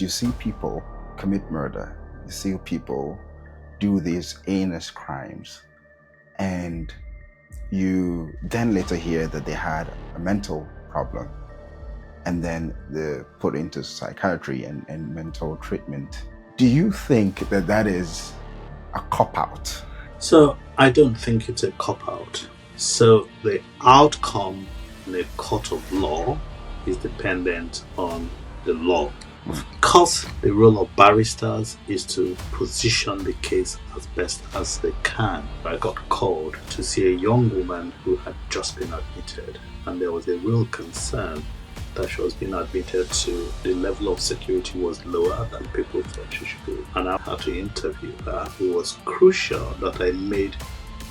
You see people commit murder, you see people do these heinous crimes, and you then later hear that they had a mental problem, and then they're put into psychiatry and mental treatment. Do you think that that is a cop-out? So I don't think it's a cop-out. So the outcome in a court of law is dependent on the law. Of course, the role of barristers is to position the case as best as they can. I got called to see a young woman who had just been admitted, and there was a real concern that she was being admitted to. The level of security was lower than people thought she should be, and I had to interview her. It was crucial that I made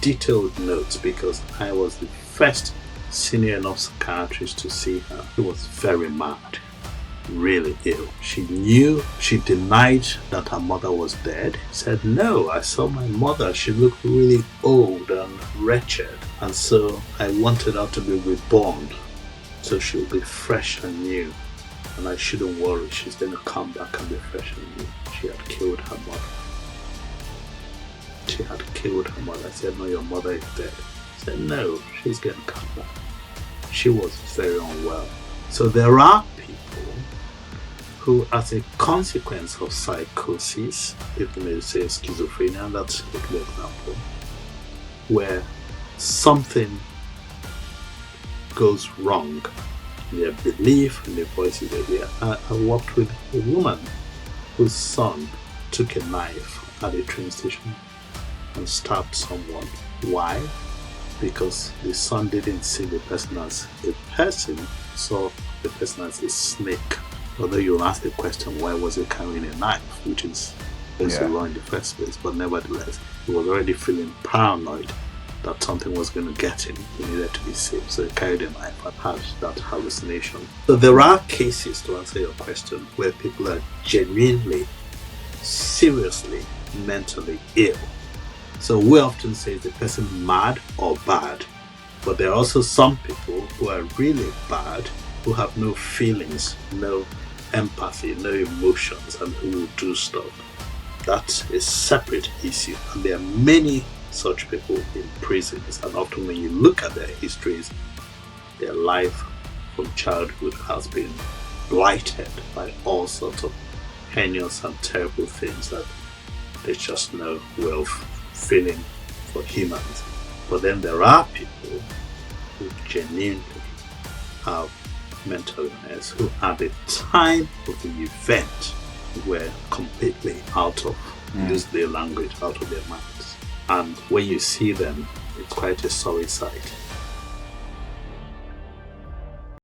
detailed notes because I was the first senior enough psychiatrist to see her. She was very mad, really ill. She denied that her mother was dead. She said, "No, I saw my mother. She looked really old and wretched. And so I wanted her to be reborn. So she'll be fresh and new. And I shouldn't worry. She's going to come back and be fresh and new." She had killed her mother. She had killed her mother. I said, "No, your mother is dead." She said, "No, she's going to come back." She was very unwell. So there are people who, as a consequence of psychosis, people may say schizophrenia, that's a good example, where something goes wrong in their belief, in their voices they hear. I worked with a woman whose son took a knife at a train station and stabbed someone. Why? Because the son didn't see the person as a person, saw the person as a snake. Although you'll ask the question, why was he carrying a knife, which is also wrong in the first place, but nevertheless, he was already feeling paranoid that something was going to get him. He needed to be safe, so he carried a knife and had that hallucination. So there are cases, to answer your question, where people are genuinely, seriously, mentally ill. So we often say, is the person mad or bad? But there are also some people who are really bad, who have no feelings, no empathy, no emotions, and who will do stuff. That's a separate issue. And there are many such people in prisons, and often when you look at their histories, their life from childhood has been blighted by all sorts of heinous and terrible things that there's just no way of feeling for humans. But then there are people who genuinely have mental illness, who at the time of the event were completely out of, use their language, out of their minds. And when you see them, it's quite a sorry sight.